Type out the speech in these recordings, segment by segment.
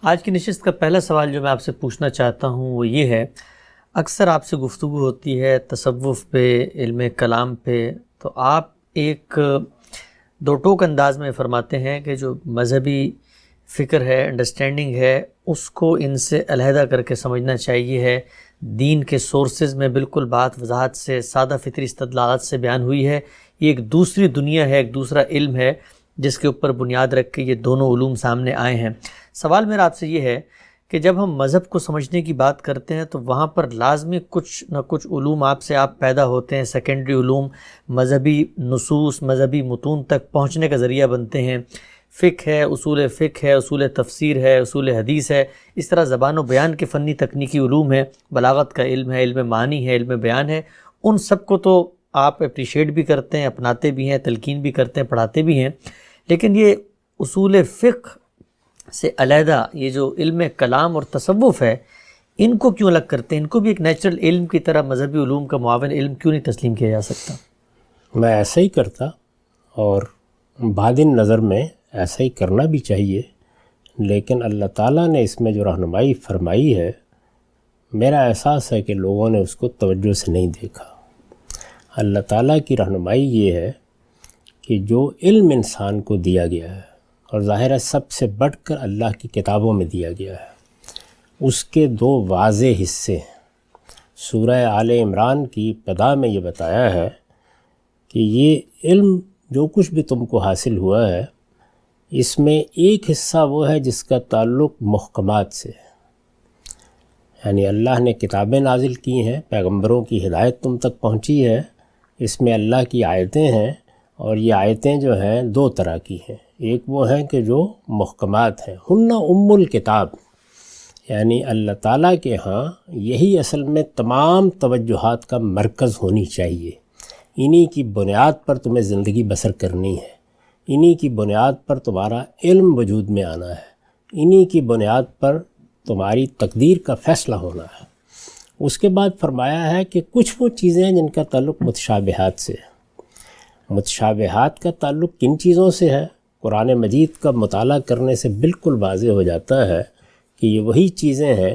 آج کی نشست کا پہلا سوال جو میں آپ سے پوچھنا چاہتا ہوں وہ یہ ہے، اکثر آپ سے گفتگو ہوتی ہے تصوف پہ، علم کلام پہ، تو آپ ایک دو ٹوک انداز میں فرماتے ہیں کہ جو مذہبی فکر ہے، انڈرسٹینڈنگ ہے، اس کو ان سے علیحدہ کر کے سمجھنا چاہیے ہے۔ دین کے سورسز میں بالکل بات وضاحت سے، سادہ فطری استدلالات سے بیان ہوئی ہے۔ یہ ایک دوسری دنیا ہے، ایک دوسرا علم ہے جس کے اوپر بنیاد رکھ کے یہ دونوں علوم سامنے آئے ہیں۔ سوال میرا آپ سے یہ ہے کہ جب ہم مذہب کو سمجھنے کی بات کرتے ہیں تو وہاں پر لازمی کچھ نہ کچھ علوم آپ پیدا ہوتے ہیں، سیکنڈری علوم مذہبی نصوص، مذہبی متون تک پہنچنے کا ذریعہ بنتے ہیں۔ فقہ ہے، فقہ ہے، اصول تفسیر ہے، اصول حدیث ہے، اس طرح زبان و بیان کے فنی تکنیکی علوم ہے، بلاغت کا علم ہے، علم معنی ہے، علم بیان ہے۔ ان سب کو تو آپ اپریشیٹ بھی کرتے ہیں، اپناتے بھی ہیں، تلقین بھی کرتے ہیں، پڑھاتے بھی ہیں، لیکن یہ اصول فقہ سے علیحدہ یہ جو علم کلام اور تصوف ہے، ان کو کیوں الگ کرتے ہیں؟ ان کو بھی ایک نیچرل علم کی طرح مذہبی علوم کا معاون علم کیوں نہیں تسلیم کیا جا سکتا؟ میں ایسا ہی کرتا، اور بادن نظر میں ایسا ہی کرنا بھی چاہیے، لیکن اللہ تعالیٰ نے اس میں جو رہنمائی فرمائی ہے، میرا احساس ہے کہ لوگوں نے اس کو توجہ سے نہیں دیکھا۔ اللہ تعالیٰ کی رہنمائی یہ ہے کہ جو علم انسان کو دیا گیا ہے، اور ظاہر ہے سب سے بڑھ کر اللہ کی کتابوں میں دیا گیا ہے، اس کے دو واضح حصے ہیں۔ سورہ آل عمران کی ابتدا میں یہ بتایا ہے کہ یہ علم جو کچھ بھی تم کو حاصل ہوا ہے، اس میں ایک حصہ وہ ہے جس کا تعلق محکمات سے ہے، یعنی اللہ نے کتابیں نازل کی ہیں، پیغمبروں کی ہدایت تم تک پہنچی ہے، اس میں اللہ کی آیتیں ہیں، اور یہ آیتیں جو ہیں دو طرح کی ہیں۔ ایک وہ ہیں کہ جو محکمات ہیں، ہن ام الکتاب، یعنی اللہ تعالیٰ کے ہاں یہی اصل میں تمام توجہات کا مرکز ہونی چاہیے۔ انہی کی بنیاد پر تمہیں زندگی بسر کرنی ہے، انہی کی بنیاد پر تمہارا علم وجود میں آنا ہے، انہی کی بنیاد پر تمہاری تقدیر کا فیصلہ ہونا ہے۔ اس کے بعد فرمایا ہے کہ کچھ وہ چیزیں ہیں جن کا تعلق متشابہات سے ہے۔ متشابہات کا تعلق کن چیزوں سے ہے؟ قرآن مجید کا مطالعہ کرنے سے بالکل واضح ہو جاتا ہے کہ یہ وہی چیزیں ہیں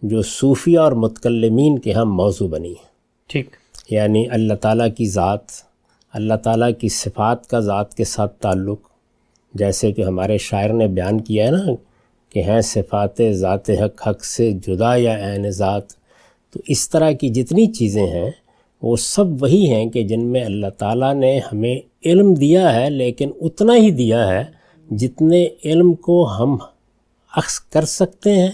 جو صوفیہ اور متکلمین کے ہاں موضوع بنی ہیں۔ ٹھیک، یعنی اللہ تعالیٰ کی ذات، اللہ تعالیٰ کی صفات کا ذات کے ساتھ تعلق، جیسے کہ ہمارے شاعر نے بیان کیا ہے نا کہ ہیں صفات ذات حق سے جدا یا عین ذات، تو اس طرح کی جتنی چیزیں ہیں وہ سب وہی ہیں کہ جن میں اللہ تعالیٰ نے ہمیں علم دیا ہے، لیکن اتنا ہی دیا ہے جتنے علم کو ہم اخذ کر سکتے ہیں،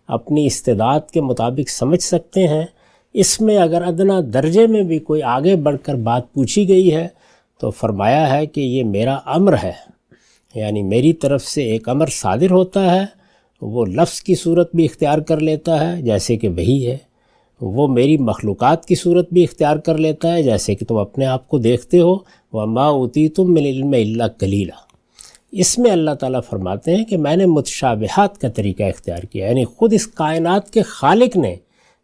اپنی استعداد کے مطابق سمجھ سکتے ہیں۔ اس میں اگر ادنا درجے میں بھی کوئی آگے بڑھ کر بات پوچھی گئی ہے تو فرمایا ہے کہ یہ میرا امر ہے، یعنی میری طرف سے ایک امر صادر ہوتا ہے، وہ لفظ کی صورت بھی اختیار کر لیتا ہے جیسے کہ وحی ہے، وہ میری مخلوقات کی صورت بھی اختیار کر لیتا ہے جیسے کہ تم اپنے آپ کو دیکھتے ہو، وَمَا أُوتِيتُم مِّنَ الْعِلْمِ إِلَّا قَلِيلًا۔ اس میں اللہ تعالیٰ فرماتے ہیں کہ میں نے متشابہات کا طریقہ اختیار کیا، یعنی خود اس کائنات کے خالق نے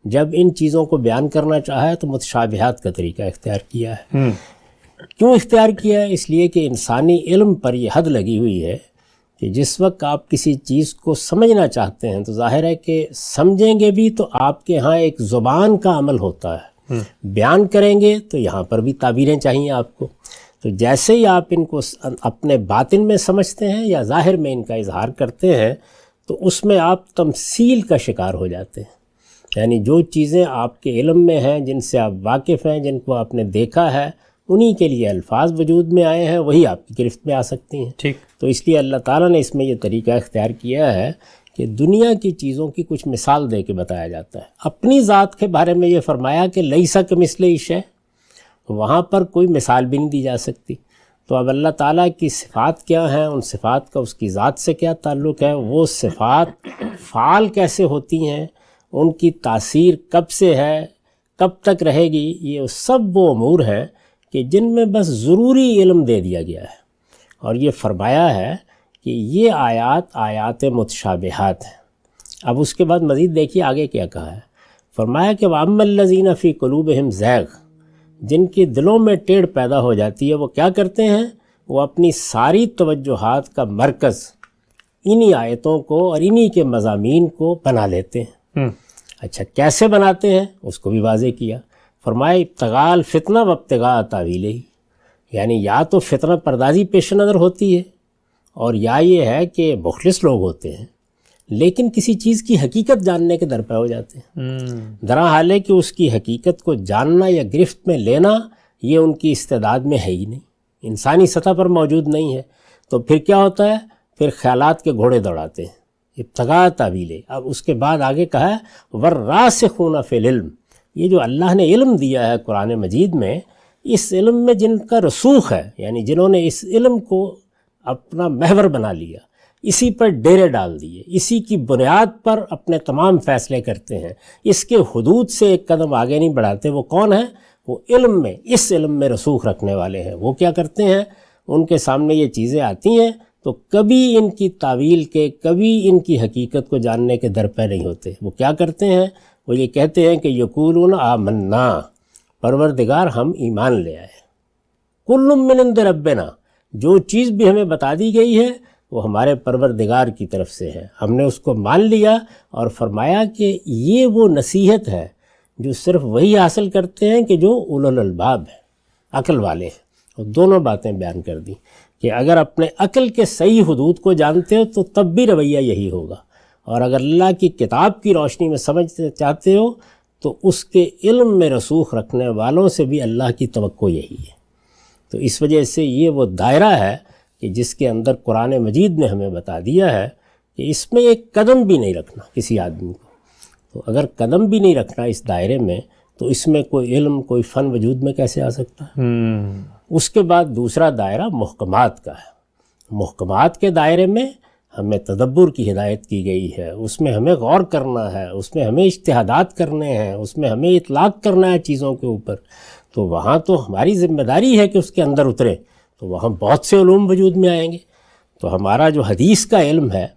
جب ان چیزوں کو بیان کرنا چاہا ہے تو متشابہات کا طریقہ اختیار کیا ہے۔ کیوں اختیار کیا ہے؟ اس لیے کہ انسانی علم پر یہ حد لگی ہوئی ہے کہ جس وقت آپ کسی چیز کو سمجھنا چاہتے ہیں تو ظاہر ہے کہ سمجھیں گے بھی تو آپ کے ہاں ایک زبان کا عمل ہوتا ہے، بیان کریں گے تو یہاں پر بھی تعبیریں چاہیے آپ کو۔ تو جیسے ہی آپ ان کو اپنے باطن میں سمجھتے ہیں یا ظاہر میں ان کا اظہار کرتے ہیں تو اس میں آپ تمثیل کا شکار ہو جاتے ہیں، یعنی جو چیزیں آپ کے علم میں ہیں، جن سے آپ واقف ہیں، جن کو آپ نے دیکھا ہے، انہی کے لیے الفاظ وجود میں آئے ہیں، وہی آپ کی گرفت میں آ سکتی ہیں۔ ٹھیک، تو اس لیے اللہ تعالیٰ نے اس میں یہ طریقہ اختیار کیا ہے کہ دنیا کی چیزوں کی کچھ مثال دے کے بتایا جاتا ہے۔ اپنی ذات کے بارے میں یہ فرمایا کہ لیس کمثلہ شیء، وہاں پر کوئی مثال بھی نہیں دی جا سکتی۔ تو اب اللہ تعالیٰ کی صفات کیا ہیں، ان صفات کا اس کی ذات سے کیا تعلق ہے، وہ صفات فعال کیسے ہوتی ہیں، ان کی تاثیر کب سے ہے، کب تک رہے گی، یہ سب وہ امور ہیں کہ جن میں بس ضروری علم دے دیا گیا ہے۔ اور یہ فرمایا ہے کہ یہ آیات متشابہات ہیں۔ اب اس کے بعد مزید دیکھیے آگے کیا کہا ہے، فرمایا کہ وَأَمَّا الَّذِينَ فِي قُلُوبِهِمْ زَيْغٌ، جن کی دلوں میں ٹیڑھ پیدا ہو جاتی ہے وہ کیا کرتے ہیں؟ وہ اپنی ساری توجہات کا مرکز انہی آیتوں کو اور انہی کے مضامین کو بنا لیتے ہیں۔ اچھا کیسے بناتے ہیں اس کو بھی واضح کیا، فرمایا ابتغاء الفتنہ و ابتغاء تاویلہ، یعنی یا تو فتنہ پردازی پیش نظر ہوتی ہے، اور یا یہ ہے کہ مخلص لوگ ہوتے ہیں لیکن کسی چیز کی حقیقت جاننے کے در پہ ہو جاتے ہیں، درا حال ہے کہ اس کی حقیقت کو جاننا یا گرفت میں لینا یہ ان کی استعداد میں ہے ہی نہیں، انسانی سطح پر موجود نہیں ہے۔ تو پھر کیا ہوتا ہے، پھر خیالات کے گھوڑے دوڑاتے ہیں، ابتغاء تاویلہ۔ اب اس کے بعد آگے کہا ہے والراسخون فی العلم، یہ جو اللہ نے علم دیا ہے قرآن مجید میں، اس علم میں جن کا رسوخ ہے، یعنی جنہوں نے اس علم کو اپنا محور بنا لیا، اسی پر ڈیرے ڈال دیے، اسی کی بنیاد پر اپنے تمام فیصلے کرتے ہیں، اس کے حدود سے ایک قدم آگے نہیں بڑھاتے، وہ کون ہیں؟ وہ علم میں، اس علم میں رسوخ رکھنے والے ہیں۔ وہ کیا کرتے ہیں، ان کے سامنے یہ چیزیں آتی ہیں تو کبھی ان کی تعویل کے، کبھی ان کی حقیقت کو جاننے کے در پہ نہیں ہوتے۔ وہ کیا کرتے ہیں، وہ یہ کہتے ہیں کہ یقولون آمنا، پروردگار ہم ایمان لے آئے، کل من عند ربنا، جو چیز بھی ہمیں بتا دی گئی ہے وہ ہمارے پروردگار کی طرف سے ہے، ہم نے اس کو مان لیا۔ اور فرمایا کہ یہ وہ نصیحت ہے جو صرف وہی حاصل کرتے ہیں کہ جو اولو الالباب ہیں، عقل والے ہیں۔ اور دونوں باتیں بیان کر دیں کہ اگر اپنے عقل کے صحیح حدود کو جانتے ہو تو تب بھی رویہ یہی ہوگا، اور اگر اللہ کی کتاب کی روشنی میں سمجھتے چاہتے ہو تو اس کے علم میں رسوخ رکھنے والوں سے بھی اللہ کی توقع یہی ہے۔ تو اس وجہ سے یہ وہ دائرہ ہے کہ جس کے اندر قرآن مجید نے ہمیں بتا دیا ہے کہ اس میں ایک قدم بھی نہیں رکھنا کسی آدمی کو۔ تو اگر قدم بھی نہیں رکھنا اس دائرے میں تو اس میں کوئی علم، کوئی فن وجود میں کیسے آ سکتا ہے؟ اس کے بعد دوسرا دائرہ محکمات کا ہے۔ محکمات کے دائرے میں ہمیں تدبر کی ہدایت کی گئی ہے، اس میں ہمیں غور کرنا ہے، اس میں ہمیں اجتہادات کرنے ہیں، اس میں ہمیں اطلاق کرنا ہے چیزوں کے اوپر۔ تو وہاں تو ہماری ذمہ داری ہے کہ اس کے اندر اتریں، تو وہاں بہت سے علوم وجود میں آئیں گے۔ تو ہمارا جو حدیث کا علم ہے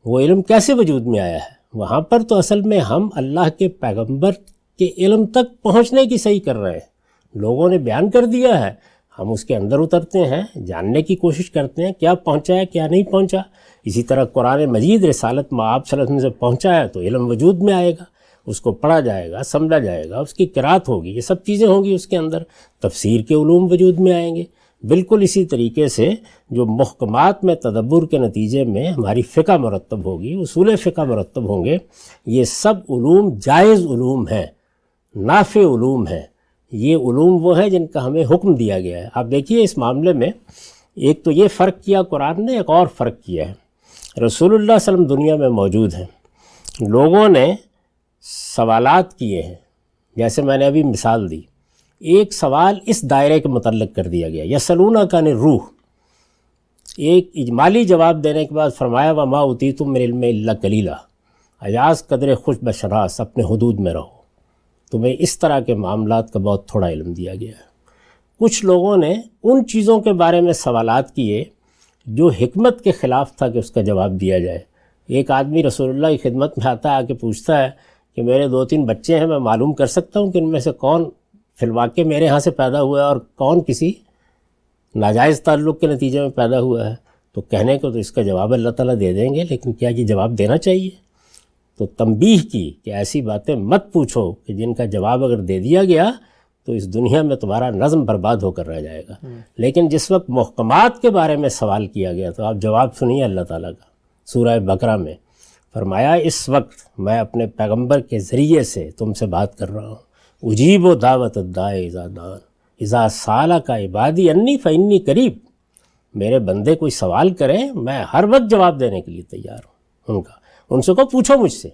وہ علم کیسے وجود میں آیا ہے؟ وہاں پر تو اصل میں ہم اللہ کے پیغمبر کے علم تک پہنچنے کی صحیح کر رہے ہیں، لوگوں نے بیان کر دیا ہے، ہم اس کے اندر اترتے ہیں، جاننے کی کوشش کرتے ہیں کیا پہنچا ہے کیا نہیں پہنچا۔ اسی طرح قرآن مجید رسالت مآب صلی اللہ علیہ وسلم سے پہنچا ہے تو علم وجود میں آئے گا، اس کو پڑھا جائے گا، سمجھا جائے گا، اس کی قرات ہوگی، یہ سب چیزیں ہوں گی اس کے اندر، تفسیر کے علوم وجود میں آئیں گے۔ بالکل اسی طریقے سے جو محکمات میں تدبر کے نتیجے میں ہماری فقہ مرتب ہوگی، اصول فقہ مرتب ہوں گے، یہ سب علوم جائز علوم ہیں، نافع علوم ہیں۔ یہ علوم وہ ہیں جن کا ہمیں حکم دیا گیا ہے۔ آپ دیکھیے اس معاملے میں ایک تو یہ فرق کیا قرآن نے، ایک اور فرق کیا ہے۔ رسول اللہ صلی اللہ علیہ وسلم دنیا میں موجود ہیں، لوگوں نے سوالات کیے ہیں، جیسے میں نے ابھی مثال دی، ایک سوال اس دائرے کے متعلق کر دیا گیا، یسألونک عن الروح، ایک اجمالی جواب دینے کے بعد فرمایا وما اوتیتم من العلم الا قلیلا، اجاز قدر خوش بشراس، اپنے حدود میں رہو، تمہیں اس طرح کے معاملات کا بہت تھوڑا علم دیا گیا ہے۔ کچھ لوگوں نے ان چیزوں کے بارے میں سوالات کیے جو حکمت کے خلاف تھا کہ اس کا جواب دیا جائے۔ ایک آدمی رسول اللہ کی خدمت میں آتا ہے، آ کے پوچھتا ہے کہ میرے 2-3 بچے ہیں، میں معلوم کر سکتا ہوں کہ ان میں سے کون فی الواقع میرے ہاں سے پیدا ہوا ہے اور کون کسی ناجائز تعلق کے نتیجے میں پیدا ہوا ہے؟ تو کہنے کو تو اس کا جواب اللہ تعالیٰ دے دیں گے، لیکن کیا یہ جواب دینا چاہیے؟ تو تنبیہ کی کہ ایسی باتیں مت پوچھو کہ جن کا جواب اگر دے دیا گیا تو اس دنیا میں تمہارا نظم برباد ہو کر رہ جائے گا۔ لیکن جس وقت محکمات کے بارے میں سوال کیا گیا تو آپ جواب سنیے اللہ تعالیٰ کا، سورہ بقرہ میں فرمایا اس وقت میں اپنے پیغمبر کے ذریعے سے تم سے بات کر رہا ہوں، اجیب دعوت الداعی اذا دعان اذا سالک عبادی انی فانی قریب، میرے بندے کوئی سوال کریں میں ہر وقت جواب دینے کے لیے تیار ہوں ان سے کو پوچھو مجھ سے۔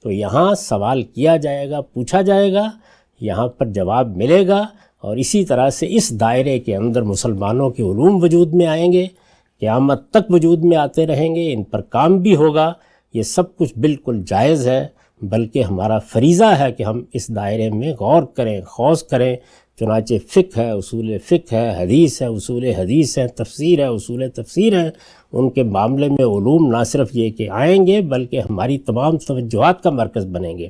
تو یہاں سوال کیا جائے گا، پوچھا جائے گا، یہاں پر جواب ملے گا، اور اسی طرح سے اس دائرے کے اندر مسلمانوں کے علوم وجود میں آئیں گے، قیامت تک وجود میں آتے رہیں گے، ان پر کام بھی ہوگا۔ یہ سب کچھ بالکل جائز ہے، بلکہ ہمارا فریضہ ہے کہ ہم اس دائرے میں غور کریں، خوض کریں۔ چنانچہ فقہ ہے، اصول فقہ ہے، حدیث ہے، اصول حدیث ہے، تفسیر ہے، اصول تفسیر ہے، ان کے معاملے میں علوم نہ صرف یہ کہ آئیں گے بلکہ ہماری تمام توجہات کا مرکز بنیں گے۔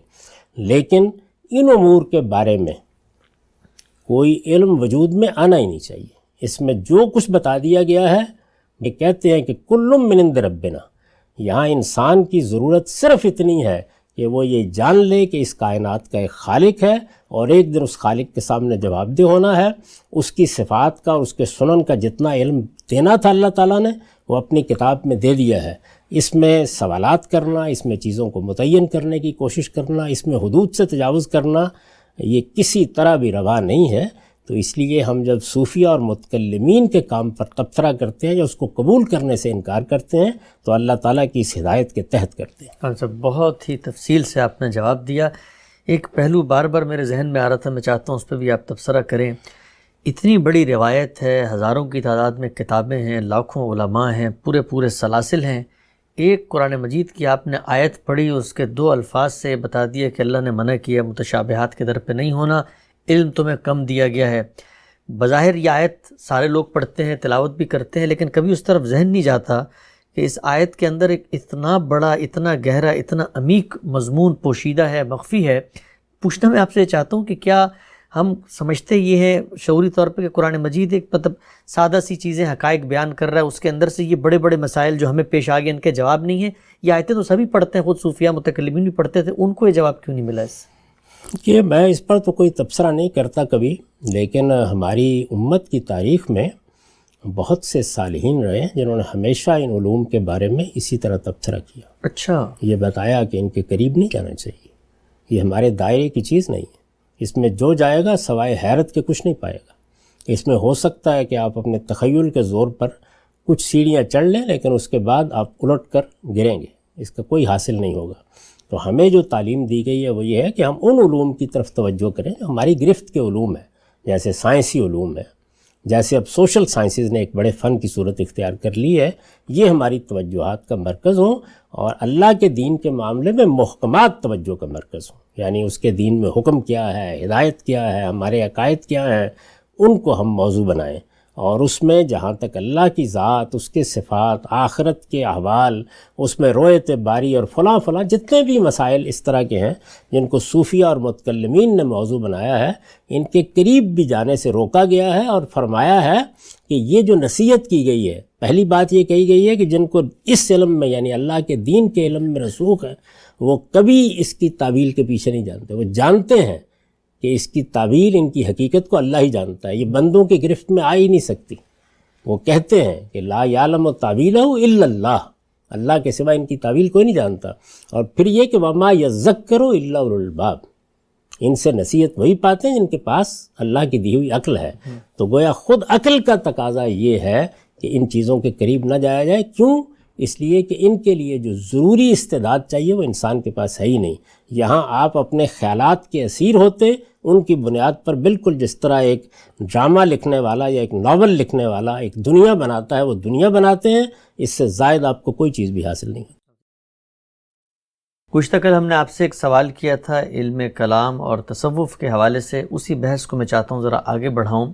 لیکن ان امور کے بارے میں کوئی علم وجود میں آنا ہی نہیں چاہیے۔ اس میں جو کچھ بتا دیا گیا ہے، یہ کہتے ہیں کہ کل من عند ربنا، یہاں انسان کی ضرورت صرف اتنی ہے کہ وہ یہ جان لے کہ اس کائنات کا ایک خالق ہے اور ایک دن اس خالق کے سامنے جواب دہ ہونا ہے. اس کی صفات کا اور اس کے سنن کا جتنا علم دینا تھا اللہ تعالیٰ نے وہ اپنی کتاب میں دے دیا ہے. اس میں سوالات کرنا، اس میں چیزوں کو متعین کرنے کی کوشش کرنا، اس میں حدود سے تجاوز کرنا، یہ کسی طرح بھی روا نہیں ہے. تو اس لیے ہم جب صوفیہ اور متکلمین کے کام پر تبصرہ کرتے ہیں یا اس کو قبول کرنے سے انکار کرتے ہیں تو اللہ تعالیٰ کی اس ہدایت کے تحت کرتے ہیں. اچھا، بہت ہی تفصیل سے آپ نے جواب دیا. ایک پہلو بار بار میرے ذہن میں آ رہا تھا، میں چاہتا ہوں اس پہ بھی آپ تبصرہ کریں. اتنی بڑی روایت ہے، ہزاروں کی تعداد میں کتابیں ہیں، لاکھوں علماء ہیں، پورے سلاسل ہیں. ایک قرآن مجید کی آپ نے آیت پڑھی، اس کے 2 الفاظ سے بتا دیا کہ اللہ نے منع کیا متشابہات کے در پہ نہیں ہونا، علم تمہیں کم دیا گیا ہے. بظاہر یہ آیت سارے لوگ پڑھتے ہیں، تلاوت بھی کرتے ہیں، لیکن کبھی اس طرف ذہن نہیں جاتا کہ اس آیت کے اندر ایک اتنا بڑا، اتنا گہرا، اتنا عمیق مضمون پوشیدہ ہے، مخفی ہے. پوچھنا میں آپ سے چاہتا ہوں کہ کیا ہم سمجھتے یہ ہیں شعوری طور پہ کہ قرآن مجید ایک مطلب سادہ سی چیزیں، حقائق بیان کر رہا ہے، اس کے اندر سے یہ بڑے بڑے مسائل جو ہمیں پیش آ گئے ان کے جواب نہیں ہیں؟ یہ آیتیں تو سبھی پڑھتے ہیں، خود صوفیہ متکلمین بھی پڑھتے تھے، ان کو یہ جواب کیوں نہیں ملا اس؟ کہ میں اس پر تو کوئی تبصرہ نہیں کرتا کبھی، لیکن ہماری امت کی تاریخ میں بہت سے صالحین رہے ہیں جنہوں نے ہمیشہ ان علوم کے بارے میں اسی طرح تبصرہ کیا. اچھا، یہ بتایا کہ ان کے قریب نہیں جانا چاہیے، یہ ہمارے دائرے کی چیز نہیں ہے، اس میں جو جائے گا سوائے حیرت کے کچھ نہیں پائے گا. اس میں ہو سکتا ہے کہ آپ اپنے تخیل کے زور پر کچھ سیڑھیاں چڑھ لیں، لیکن اس کے بعد آپ الٹ کر گریں گے، اس کا کوئی حاصل نہیں ہوگا. تو ہمیں جو تعلیم دی گئی ہے وہ یہ ہے کہ ہم ان علوم کی طرف توجہ کریں جو ہماری گرفت کے علوم ہیں، جیسے سائنسی علوم ہے، جیسے اب سوشل سائنسز نے ایک بڑے فن کی صورت اختیار کر لی ہے، یہ ہماری توجہات کا مرکز ہوں اور اللہ کے دین کے معاملے میں محکمات توجہ کا مرکز ہوں. یعنی اس کے دین میں حکم کیا ہے، ہدایت کیا ہے، ہمارے عقائد کیا ہیں، ان کو ہم موضوع بنائیں. اور اس میں جہاں تک اللہ کی ذات، اس کے صفات، آخرت کے احوال، اس میں رویت باری اور فلاں جتنے بھی مسائل اس طرح کے ہیں جن کو صوفیہ اور متکلمین نے موضوع بنایا ہے، ان کے قریب بھی جانے سے روکا گیا ہے اور فرمایا ہے کہ یہ جو نصیحت کی گئی ہے، پہلی بات یہ کہی گئی ہے کہ جن کو اس علم میں یعنی اللہ کے دین کے علم میں رسوخ ہے وہ کبھی اس کی تعویل کے پیچھے نہیں جانتے. وہ جانتے ہیں کہ اس کی تعویل، ان کی حقیقت کو اللہ ہی جانتا ہے، یہ بندوں کی گرفت میں آ ہی نہیں سکتی. وہ کہتے ہیں کہ لا یعلم تعویلہ الا اللہ، اللہ کے سوا ان کی تعویل کوئی نہیں جانتا. اور پھر یہ کہ وما یذکر الا اولو الالباب، ان سے نصیحت وہی پاتے ہیں جن کے پاس اللہ کی دی ہوئی عقل ہے. تو گویا خود عقل کا تقاضا یہ ہے کہ ان چیزوں کے قریب نہ جایا جائے. کیوں؟ اس لیے کہ ان کے لیے جو ضروری استعداد چاہیے وہ انسان کے پاس ہے ہی نہیں. یہاں آپ اپنے خیالات کے اسیر ہوتے، ان کی بنیاد پر بالکل جس طرح ایک ڈرامہ لکھنے والا یا ایک ناول لکھنے والا ایک دنیا بناتا ہے وہ دنیا بناتے ہیں. اس سے زائد آپ کو کوئی چیز بھی حاصل نہیں. گزشتہ کل ہم نے آپ سے ایک سوال کیا تھا علم کلام اور تصوف کے حوالے سے، اسی بحث کو میں چاہتا ہوں ذرا آگے بڑھاؤں.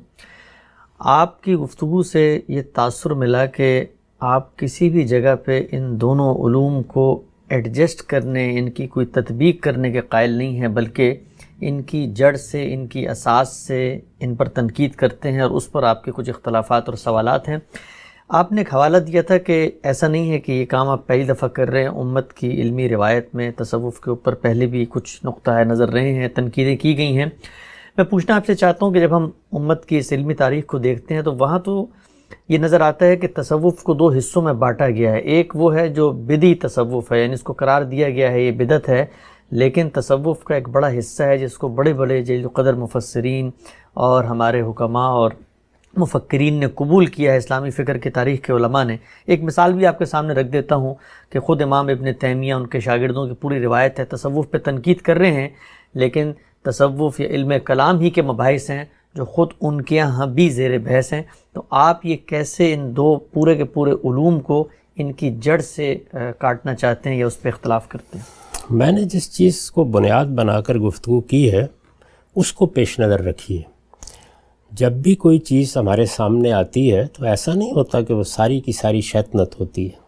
آپ کی گفتگو سے یہ تاثر ملا کہ آپ کسی بھی جگہ پہ ان دونوں علوم کو ایڈجسٹ کرنے، ان کی کوئی تطبیق کرنے کے قائل نہیں ہیں، بلکہ ان کی جڑ سے، ان کی اساس سے ان پر تنقید کرتے ہیں، اور اس پر آپ کے کچھ اختلافات اور سوالات ہیں. آپ نے ایک حوالہ دیا تھا کہ ایسا نہیں ہے کہ یہ کام آپ پہلی دفعہ کر رہے ہیں. امت کی علمی روایت میں تصوف کے اوپر پہلے بھی کچھ نقطہ نظر رہے ہیں، تنقیدیں کی گئی ہیں. میں پوچھنا آپ سے چاہتا ہوں کہ جب ہم امت کی اس علمی تاریخ کو دیکھتے ہیں تو وہاں تو یہ نظر آتا ہے کہ تصوف کو 2 حصوں میں بانٹا گیا ہے. ایک وہ ہے جو بدعی تصوف ہے، یعنی اس کو قرار دیا گیا ہے یہ بدعت ہے، لیکن تصوف کا ایک بڑا حصہ ہے جس کو بڑے بڑے جلیل قدر مفسرین اور ہمارے حکماء اور مفکرین نے قبول کیا ہے، اسلامی فکر کی تاریخ کے علماء نے. ایک مثال بھی آپ کے سامنے رکھ دیتا ہوں کہ خود امام ابن تیمیہ، ان کے شاگردوں کی پوری روایت ہے، تصوف پہ تنقید کر رہے ہیں، لیکن تصوف یا علم کلام ہی کے مباحث ہیں جو خود ان کے یہاں بھی زیر بحث ہیں. تو آپ یہ کیسے ان 2 پورے کے پورے علوم کو ان کی جڑ سے کاٹنا چاہتے ہیں یا اس پہ اختلاف کرتے ہیں؟ میں نے جس چیز کو بنیاد بنا کر گفتگو کی ہے اس کو پیش نظر رکھیے. جب بھی کوئی چیز ہمارے سامنے آتی ہے تو ایسا نہیں ہوتا کہ وہ ساری کی ساری شیطنت ہوتی ہے.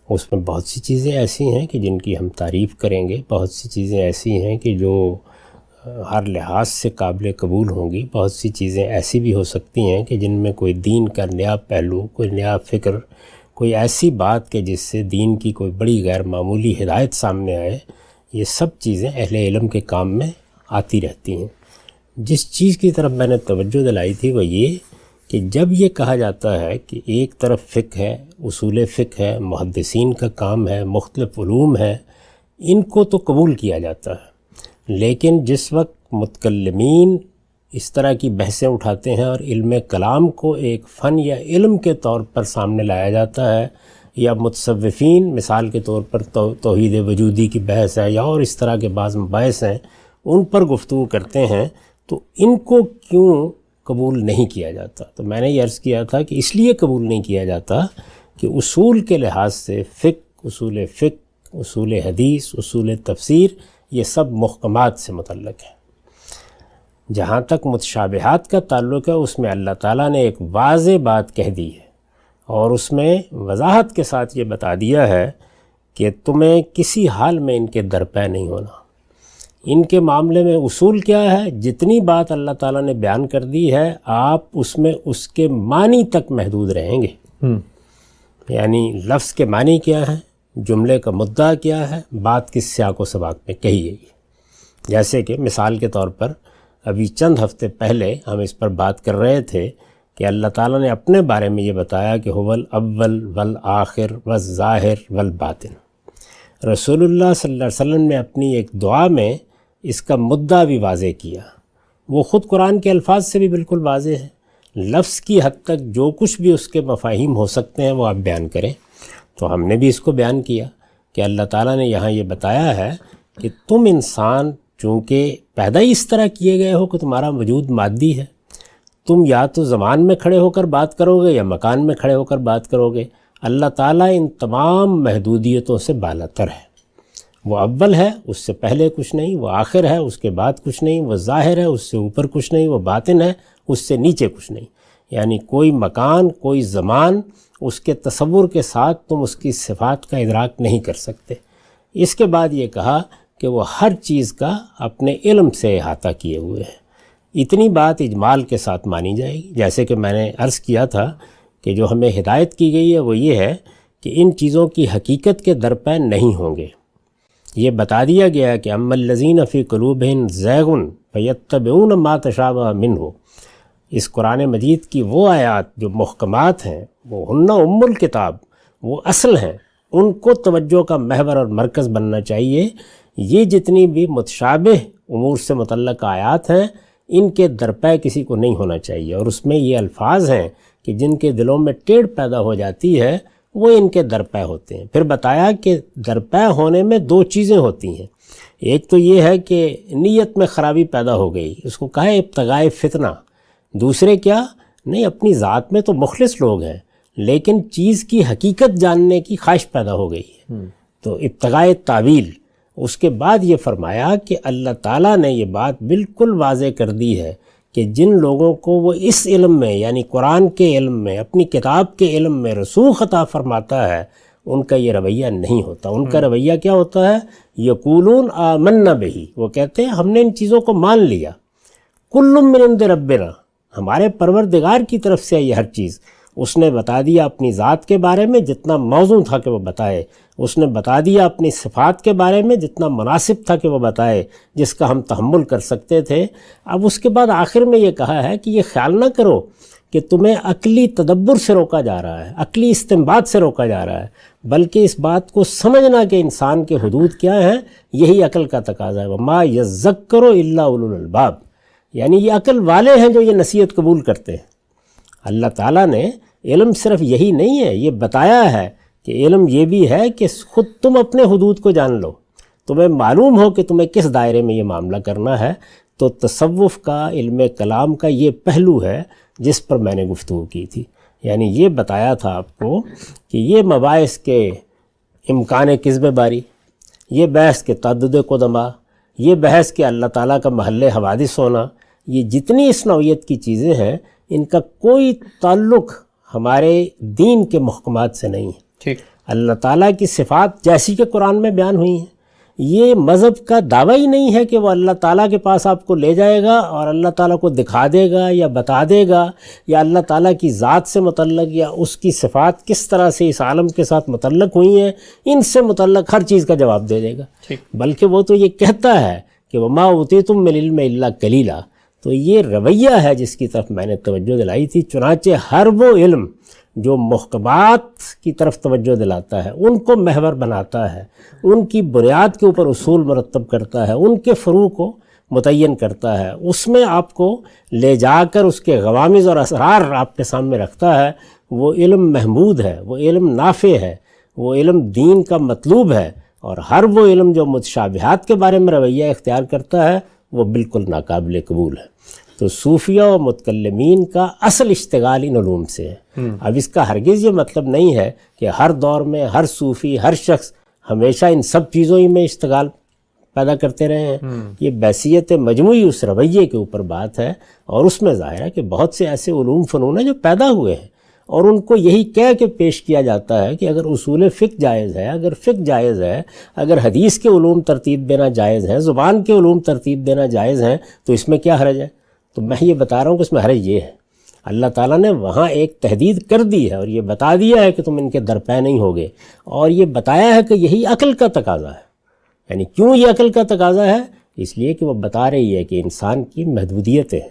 اس میں بہت سی چیزیں ایسی ہیں کہ جن کی ہم تعریف کریں گے، بہت سی چیزیں ایسی ہیں کہ جو ہر لحاظ سے قابل قبول ہوں گی، بہت سی چیزیں ایسی بھی ہو سکتی ہیں کہ جن میں کوئی دین کا نیا پہلو، کوئی نیا فکر، کوئی ایسی بات کہ جس سے دین کی کوئی بڑی غیر معمولی ہدایت سامنے آئے، یہ سب چیزیں اہل علم کے کام میں آتی رہتی ہیں۔ جس چیز کی طرف میں نے توجہ دلائی تھی وہ یہ کہ جب یہ کہا جاتا ہے کہ ایک طرف فقہ ہے، اصول فقہ ہے، محدثین کا کام ہے، مختلف علوم ہے، ان کو تو قبول کیا جاتا ہے، لیکن جس وقت متکلمین اس طرح کی بحثیں اٹھاتے ہیں اور علم کلام کو ایک فن یا علم کے طور پر سامنے لایا جاتا ہے، یا متصوفین مثال کے طور پر توحید وجودی کی بحث ہے یا اور اس طرح کے بعض مباحث ہیں، ان پر گفتگو کرتے ہیں، تو ان کو کیوں قبول نہیں کیا جاتا؟ تو میں نے یہ عرض کیا تھا کہ اس لیے قبول نہیں کیا جاتا کہ اصول کے لحاظ سے فقہ، اصول حدیث، اصول تفسیر، یہ سب محکمات سے متعلق ہے۔ جہاں تک متشابہات کا تعلق ہے، اس میں اللہ تعالیٰ نے ایک واضح بات کہہ دی ہے اور اس میں وضاحت کے ساتھ یہ بتا دیا ہے کہ تمہیں کسی حال میں ان کے درپے نہیں ہونا۔ ان کے معاملے میں اصول کیا ہے؟ جتنی بات اللہ تعالیٰ نے بیان کر دی ہے، آپ اس میں اس کے معنی تک محدود رہیں گے۔ یعنی لفظ کے معنی کیا ہے، جملے کا مدعا کیا ہے، بات کس سیاق و سباق میں کہی گئی۔ جیسے کہ مثال کے طور پر ابھی چند ہفتے پہلے ہم اس پر بات کر رہے تھے کہ اللہ تعالیٰ نے اپنے بارے میں یہ بتایا کہ هو الاول والآخر والظاہر والباطن۔ رسول اللہ صلی اللہ علیہ وسلم نے اپنی ایک دعا میں اس کا مدعا بھی واضح کیا، وہ خود قرآن کے الفاظ سے بھی بالکل واضح ہے۔ لفظ کی حد تک جو کچھ بھی اس کے مفاہیم ہو سکتے ہیں وہ آپ بیان کریں، تو ہم نے بھی اس کو بیان کیا کہ اللہ تعالیٰ نے یہاں یہ بتایا ہے کہ تم انسان چونکہ پیدا ہی اس طرح کیے گئے ہو کہ تمہارا وجود مادی ہے، تم یا تو زمان میں کھڑے ہو کر بات کرو گے یا مکان میں کھڑے ہو کر بات کرو گے۔ اللہ تعالیٰ ان تمام محدودیتوں سے بالاتر ہے۔ وہ اول ہے، اس سے پہلے کچھ نہیں، وہ آخر ہے، اس کے بعد کچھ نہیں، وہ ظاہر ہے، اس سے اوپر کچھ نہیں، وہ باطن ہے، اس سے نیچے کچھ نہیں۔ یعنی کوئی مکان، کوئی زمان، اس کے تصور کے ساتھ تم اس کی صفات کا ادراک نہیں کر سکتے۔ اس کے بعد یہ کہا کہ وہ ہر چیز کا اپنے علم سے احاطہ کیے ہوئے ہیں۔ اتنی بات اجمال کے ساتھ مانی جائے گی۔ جیسے کہ میں نے عرض کیا تھا کہ جو ہمیں ہدایت کی گئی ہے وہ یہ ہے کہ ان چیزوں کی حقیقت کے درپے نہیں ہوں گے۔ یہ بتا دیا گیا ہے کہ اما الذین فی قلوبہم زیغ فیتبعون ما تشابہ منہ۔ اس قرآن مجید کی وہ آیات جو محکمات ہیں، وہ ہن ام الکتاب، وہ اصل ہیں، ان کو توجہ کا محور اور مرکز بننا چاہیے۔ یہ جتنی بھی متشابہ امور سے متعلق آیات ہیں، ان کے درپے کسی کو نہیں ہونا چاہیے، اور اس میں یہ الفاظ ہیں کہ جن کے دلوں میں ٹیڑھ پیدا ہو جاتی ہے وہ ان کے درپے ہوتے ہیں۔ پھر بتایا کہ درپے ہونے میں دو چیزیں ہوتی ہیں، ایک تو یہ ہے کہ نیت میں خرابی پیدا ہو گئی، اس کو کہا ہے ابتغاء فتنہ۔ دوسرے کیا؟ نہیں، اپنی ذات میں تو مخلص لوگ ہیں لیکن چیز کی حقیقت جاننے کی خواہش پیدا ہو گئی ہے، تو ابتغاء تعویل۔ اس کے بعد یہ فرمایا کہ اللہ تعالیٰ نے یہ بات بالکل واضح کر دی ہے کہ جن لوگوں کو وہ اس علم میں یعنی قرآن کے علم میں، اپنی کتاب کے علم میں رسوخ عطا فرماتا ہے، ان کا یہ رویہ نہیں ہوتا۔ ان کا رویہ کیا ہوتا ہے؟ یقولون آمنا بہی، وہ کہتے ہیں ہم نے ان چیزوں کو مان لیا، کل من عند ربنا، ہمارے پروردگار کی طرف سے یہ ہر چیز۔ اس نے بتا دیا اپنی ذات کے بارے میں جتنا موزوں تھا کہ وہ بتائے، اس نے بتا دیا اپنی صفات کے بارے میں جتنا مناسب تھا کہ وہ بتائے، جس کا ہم تحمل کر سکتے تھے۔ اب اس کے بعد آخر میں یہ کہا ہے کہ یہ خیال نہ کرو کہ تمہیں عقلی تدبر سے روکا جا رہا ہے، عقلی استنباط سے روکا جا رہا ہے، بلکہ اس بات کو سمجھنا کہ انسان کے حدود کیا ہیں، یہی عقل کا تقاضا ہے۔ وما یذکر الا اولو الالباب، یعنی یہ عقل والے ہیں جو یہ نصیحت قبول کرتے ہیں۔ اللہ تعالیٰ نے علم صرف یہی نہیں ہے، یہ بتایا ہے کہ علم یہ بھی ہے کہ خود تم اپنے حدود کو جان لو، تمہیں معلوم ہو کہ تمہیں کس دائرے میں یہ معاملہ کرنا ہے۔ تو تصوف کا، علم کلام کا یہ پہلو ہے جس پر میں نے گفتگو کی تھی، یعنی یہ بتایا تھا آپ کو کہ یہ مباحث کے امکان کذب باری، یہ بحث کے تعدد قدما، یہ بحث کے اللہ تعالیٰ کا محل حوادث ہونا، یہ جتنی اس نوعیت کی چیزیں ہیں ان کا کوئی تعلق ہمارے دین کے محکمات سے نہیں ہے۔ ٹھیک، اللہ تعالیٰ کی صفات جیسی کہ قرآن میں بیان ہوئی ہیں، یہ مذہب کا دعویٰ ہی نہیں ہے کہ وہ اللہ تعالیٰ کے پاس آپ کو لے جائے گا اور اللہ تعالیٰ کو دکھا دے گا یا بتا دے گا، یا اللہ تعالیٰ کی ذات سے متعلق یا اس کی صفات کس طرح سے اس عالم کے ساتھ متعلق ہوئی ہیں ان سے متعلق ہر چیز کا جواب دے دے گا، بلکہ وہ تو یہ کہتا ہے کہ وَمَا أُوتِيتُم مِّنَ الْعِلْمِ إِلَّا قَلِيلًا۔ تو یہ رویہ ہے جس کی طرف میں نے توجہ دلائی تھی۔ چنانچہ ہر وہ علم جو محکمات کی طرف توجہ دلاتا ہے، ان کو محور بناتا ہے، ان کی بنیاد کے اوپر اصول مرتب کرتا ہے، ان کے فروع کو متعین کرتا ہے، اس میں آپ کو لے جا کر اس کے غوامض اور اسرار آپ کے سامنے رکھتا ہے، وہ علم محمود ہے، وہ علم نافع ہے، وہ علم دین کا مطلوب ہے۔ اور ہر وہ علم جو متشابہات کے بارے میں رویہ اختیار کرتا ہے وہ بالکل ناقابل قبول ہے۔ تو صوفیہ و متکلمین کا اصل اشتغال ان علوم سے ہے۔ اب اس کا ہرگز یہ مطلب نہیں ہے کہ ہر دور میں ہر صوفی، ہر شخص ہمیشہ ان سب چیزوں ہی میں اشتغال پیدا کرتے رہے ہیں۔ یہ بحثیت مجموعی اس رویے کے اوپر بات ہے، اور اس میں ظاہر ہے کہ بہت سے ایسے علوم فنون ہیں جو پیدا ہوئے ہیں، اور ان کو یہی کہہ کے پیش کیا جاتا ہے کہ اگر اصول فقہ جائز ہے، اگر فقہ جائز ہے، اگر حدیث کے علوم ترتیب دینا جائز ہے، زبان کے علوم ترتیب دینا جائز ہیں، تو اس میں کیا حرج ہے؟ تو میں یہ بتا رہا ہوں کہ اس میں حرج یہ ہے، اللہ تعالیٰ نے وہاں ایک تحدید کر دی ہے اور یہ بتا دیا ہے کہ تم ان کے درپے نہیں ہوگے، اور یہ بتایا ہے کہ یہی عقل کا تقاضا ہے۔ یعنی کیوں یہ عقل کا تقاضا ہے؟ اس لیے کہ وہ بتا رہی ہے کہ انسان کی محدودیتیں ہیں،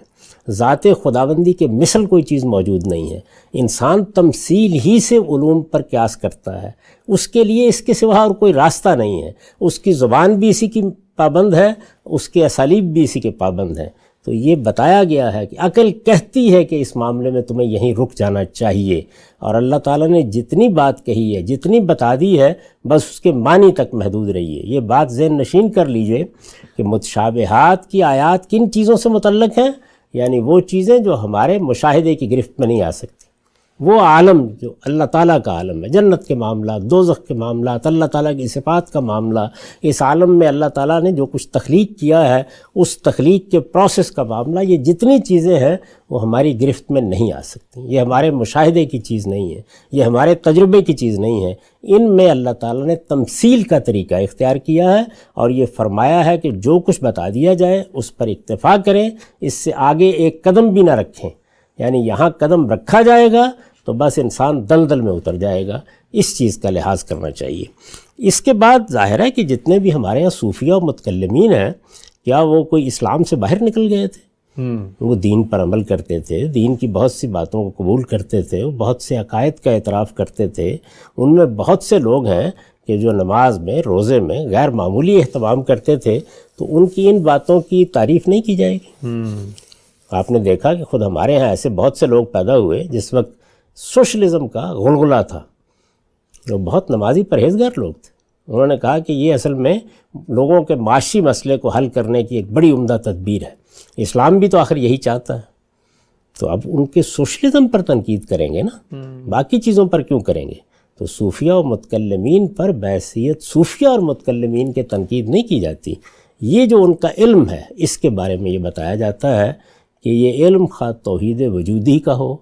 ذات خداوندی کے مثل کوئی چیز موجود نہیں ہے، انسان تمثیل ہی سے علوم پر قیاس کرتا ہے، اس کے لیے اس کے سوا اور کوئی راستہ نہیں ہے، اس کی زبان بھی اسی کی پابند ہے، اس کے اسالیب بھی اسی کے پابند ہیں۔ تو یہ بتایا گیا ہے کہ عقل کہتی ہے کہ اس معاملے میں تمہیں یہیں رک جانا چاہیے، اور اللہ تعالیٰ نے جتنی بات کہی ہے، جتنی بتا دی ہے، بس اس کے معنی تک محدود رہیے۔ یہ بات ذہن نشین کر لیجئے کہ متشابہات کی آیات کن چیزوں سے متعلق ہیں، یعنی وہ چیزیں جو ہمارے مشاہدے کی گرفت میں نہیں آ سکتی، وہ عالم جو اللہ تعالیٰ کا عالم ہے، جنت کے معاملات، دوزخ کے معاملات، اللہ تعالیٰ کی صفات کا معاملہ، اس عالم میں اللہ تعالیٰ نے جو کچھ تخلیق کیا ہے اس تخلیق کے پروسیس کا معاملہ، یہ جتنی چیزیں ہیں وہ ہماری گرفت میں نہیں آ سکتی، یہ ہمارے مشاہدے کی چیز نہیں ہے، یہ ہمارے تجربے کی چیز نہیں ہے۔ ان میں اللہ تعالیٰ نے تمثیل کا طریقہ اختیار کیا ہے، اور یہ فرمایا ہے کہ جو کچھ بتا دیا جائے اس پر اکتفا کریں، اس سے آگے ایک قدم بھی نہ رکھیں۔ یعنی یہاں قدم رکھا جائے گا تو بس انسان دلدل میں اتر جائے گا، اس چیز کا لحاظ کرنا چاہیے۔ اس کے بعد ظاہر ہے کہ جتنے بھی ہمارے یہاں صوفیہ و متکلمین ہیں، کیا وہ کوئی اسلام سے باہر نکل گئے تھے؟ وہ دین پر عمل کرتے تھے، دین کی بہت سی باتوں کو قبول کرتے تھے، وہ بہت سے عقائد کا اعتراف کرتے تھے۔ ان میں بہت سے لوگ ہیں کہ جو نماز میں، روزے میں غیر معمولی اہتمام کرتے تھے، تو ان کی ان باتوں کی تعریف نہیں کی جائے گی۔ آپ نے دیکھا کہ خود ہمارے ہاں ایسے بہت سے لوگ پیدا ہوئے جس وقت سوشلزم کا غلغلہ تھا، جو بہت نمازی پرہیزگار لوگ تھے۔ انہوں نے کہا کہ یہ اصل میں لوگوں کے معاشی مسئلے کو حل کرنے کی ایک بڑی عمدہ تدبیر ہے، اسلام بھی تو آخر یہی چاہتا ہے۔ تو اب ان کے سوشلزم پر تنقید کریں گے نا، باقی چیزوں پر کیوں کریں گے؟ تو صوفیہ و متکلمین پر بحیثیت صوفیہ اور متکلمین کے تنقید نہیں کی جاتی، یہ جو ان کا علم ہے اس کے بارے میں یہ بتایا جاتا ہے کہ یہ علم خواہ توحید وجودی کا ہو،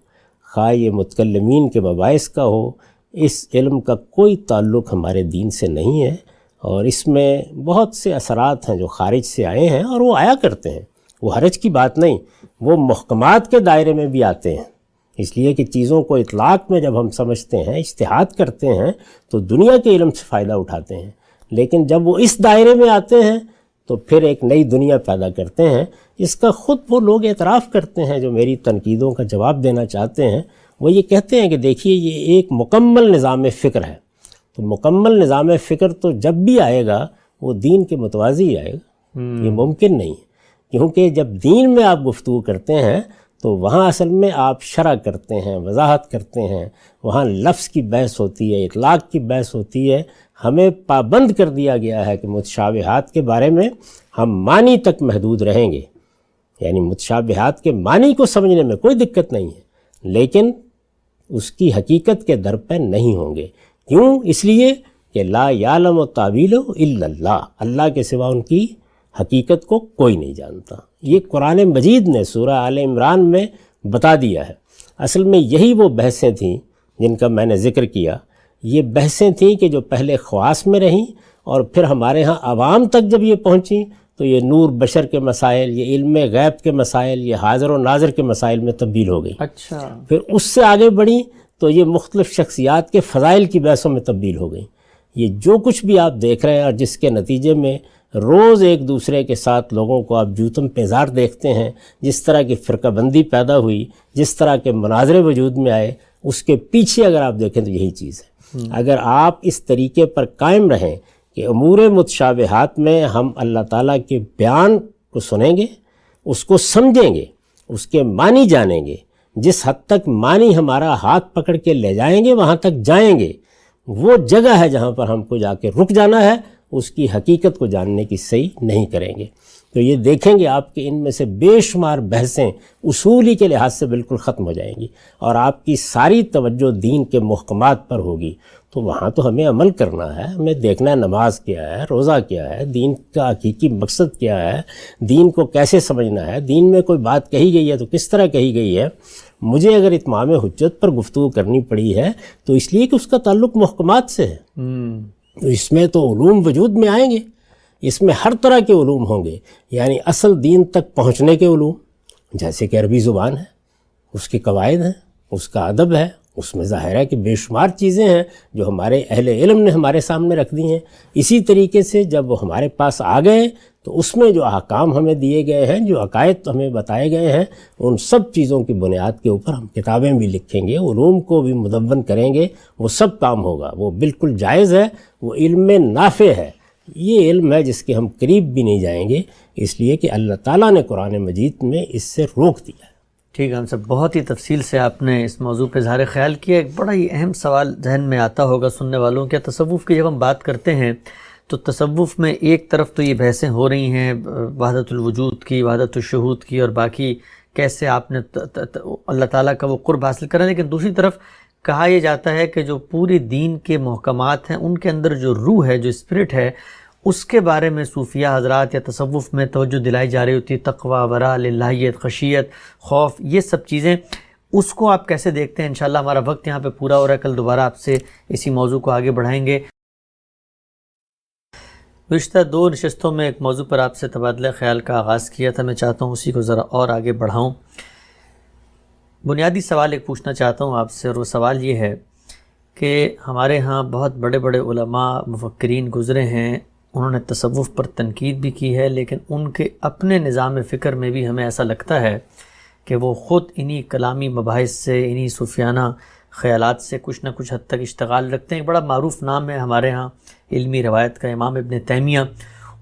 خواہ یہ متکلمین کے مباحث کا ہو، اس علم کا کوئی تعلق ہمارے دین سے نہیں ہے، اور اس میں بہت سے اثرات ہیں جو خارج سے آئے ہیں، اور وہ آیا کرتے ہیں، وہ حرج کی بات نہیں، وہ محکمات کے دائرے میں بھی آتے ہیں۔ اس لیے کہ چیزوں کو اطلاق میں جب ہم سمجھتے ہیں، اجتہاد کرتے ہیں، تو دنیا کے علم سے فائدہ اٹھاتے ہیں، لیکن جب وہ اس دائرے میں آتے ہیں تو پھر ایک نئی دنیا پیدا کرتے ہیں۔ اس کا خود وہ لوگ اعتراف کرتے ہیں جو میری تنقیدوں کا جواب دینا چاہتے ہیں، وہ یہ کہتے ہیں کہ دیکھیے یہ ایک مکمل نظام فکر ہے، تو مکمل نظام فکر تو جب بھی آئے گا وہ دین کے متوازی آئے گا، یہ ممکن نہیں ہے، کیونکہ جب دین میں آپ گفتگو کرتے ہیں تو وہاں اصل میں آپ شرح کرتے ہیں، وضاحت کرتے ہیں، وہاں لفظ کی بحث ہوتی ہے، اطلاق کی بحث ہوتی ہے۔ ہمیں پابند کر دیا گیا ہے کہ متشابہات کے بارے میں ہم معنی تک محدود رہیں گے، یعنی متشابہات کے معنی کو سمجھنے میں کوئی دقت نہیں ہے، لیکن اس کی حقیقت کے در پہ نہیں ہوں گے۔ کیوں؟ اس لیے کہ لا یعلم تاویلہ الا اللہ، اللہ کے سوا ان کی حقیقت کو کوئی نہیں جانتا۔ یہ قرآن مجید نے سورہ آل عمران میں بتا دیا ہے۔ اصل میں یہی وہ بحثیں تھیں جن کا میں نے ذکر کیا، یہ بحثیں تھیں کہ جو پہلے خواص میں رہیں اور پھر ہمارے ہاں عوام تک جب یہ پہنچی تو یہ نور بشر کے مسائل، یہ علم غیب کے مسائل، یہ حاضر و ناظر کے مسائل میں تبدیل ہو گئی۔ اچھا، پھر اس سے آگے بڑھی تو یہ مختلف شخصیات کے فضائل کی بحثوں میں تبدیل ہو گئی۔ یہ جو کچھ بھی آپ دیکھ رہے ہیں اور جس کے نتیجے میں روز ایک دوسرے کے ساتھ لوگوں کو آپ جوتم پیزار دیکھتے ہیں، جس طرح کی فرقہ بندی پیدا ہوئی، جس طرح کے مناظرے وجود میں آئے، اس کے پیچھے اگر آپ دیکھیں تو یہی چیز ہے۔ اگر آپ اس طریقے پر قائم رہیں کہ امور متشابہات میں ہم اللہ تعالیٰ کے بیان کو سنیں گے، اس کو سمجھیں گے، اس کے معنی جانیں گے، جس حد تک معنی ہمارا ہاتھ پکڑ کے لے جائیں گے وہاں تک جائیں گے، وہ جگہ ہے جہاں پر ہم کو جا کے رک جانا ہے، اس کی حقیقت کو جاننے کی صحیح نہیں کریں گے۔ تو یہ دیکھیں گے آپ کے ان میں سے بے شمار بحثیں اصولی کے لحاظ سے بالکل ختم ہو جائیں گی، اور آپ کی ساری توجہ دین کے محکمات پر ہوگی۔ تو وہاں تو ہمیں عمل کرنا ہے، ہمیں دیکھنا ہے نماز کیا ہے، روزہ کیا ہے، دین کا حقیقی مقصد کیا ہے، دین کو کیسے سمجھنا ہے، دین میں کوئی بات کہی گئی ہے تو کس طرح کہی گئی ہے۔ مجھے اگر اتمام حجت پر گفتگو کرنی پڑی ہے تو اس لیے کہ اس کا تعلق محکمات سے ہے، تو اس میں تو علوم وجود میں آئیں گے، اس میں ہر طرح کے علوم ہوں گے، یعنی اصل دین تک پہنچنے کے علوم، جیسے کہ عربی زبان ہے، اس کے قواعد ہیں، اس کا ادب ہے، اس میں ظاہر ہے کہ بے شمار چیزیں ہیں جو ہمارے اہل علم نے ہمارے سامنے رکھ دی ہیں۔ اسی طریقے سے جب وہ ہمارے پاس آ گئے تو اس میں جو احکام ہمیں دیے گئے ہیں، جو عقائد ہمیں بتائے گئے ہیں، ان سب چیزوں کی بنیاد کے اوپر ہم کتابیں بھی لکھیں گے، علوم کو بھی مدون کریں گے، وہ سب کام ہوگا، وہ بالکل جائز ہے، وہ علم نافع ہے۔ یہ علم ہے جس کے ہم قریب بھی نہیں جائیں گے، اس لیے کہ اللہ تعالیٰ نے قرآن مجید میں اس سے روک دیا ہے۔ ٹھیک ہے، ہم سب بہت ہی تفصیل سے آپ نے اس موضوع پہ اظہار خیال کیا۔ ایک بڑا ہی اہم سوال ذہن میں آتا ہوگا سننے والوں کے، تصوف کی جب ہم بات کرتے ہیں تو تصوف میں ایک طرف تو یہ بحثیں ہو رہی ہیں وحدت الوجود کی، وحدت الشہود کی، اور باقی کیسے آپ نے اللہ تعالیٰ کا وہ قرب حاصل کریں، لیکن دوسری طرف کہا یہ جاتا ہے کہ جو پوری دین کے محکمات ہیں ان کے اندر جو روح ہے، جو اسپرٹ ہے، اس کے بارے میں صوفیہ حضرات یا تصوف میں توجہ دلائی جا رہی ہوتی ہے، تقوی، ورع، للہیت، خشیت، خوف، یہ سب چیزیں، اس کو آپ کیسے دیکھتے ہیں؟ انشاءاللہ ہمارا وقت یہاں پہ پورا ہو رہا ہے، کل دوبارہ آپ سے اسی موضوع کو آگے بڑھائیں گے۔ گزشتہ 2 نشستوں میں ایک موضوع پر آپ سے تبادلہ خیال کا آغاز کیا تھا، میں چاہتا ہوں اسی کو ذرا اور آگے بڑھاؤں۔ بنیادی سوال ایک پوچھنا چاہتا ہوں آپ سے، اور وہ سوال یہ ہے کہ ہمارے ہاں بہت بڑے بڑے علماء، مفکرین گزرے ہیں، انہوں نے تصوف پر تنقید بھی کی ہے، لیکن ان کے اپنے نظام فکر میں بھی ہمیں ایسا لگتا ہے کہ وہ خود انہی کلامی مباحث سے، انہی صوفیانہ خیالات سے کچھ نہ کچھ حد تک اشتغال رکھتے ہیں۔ ایک بڑا معروف نام ہے ہمارے ہاں علمی روایت کا، امام ابن تیمیہ۔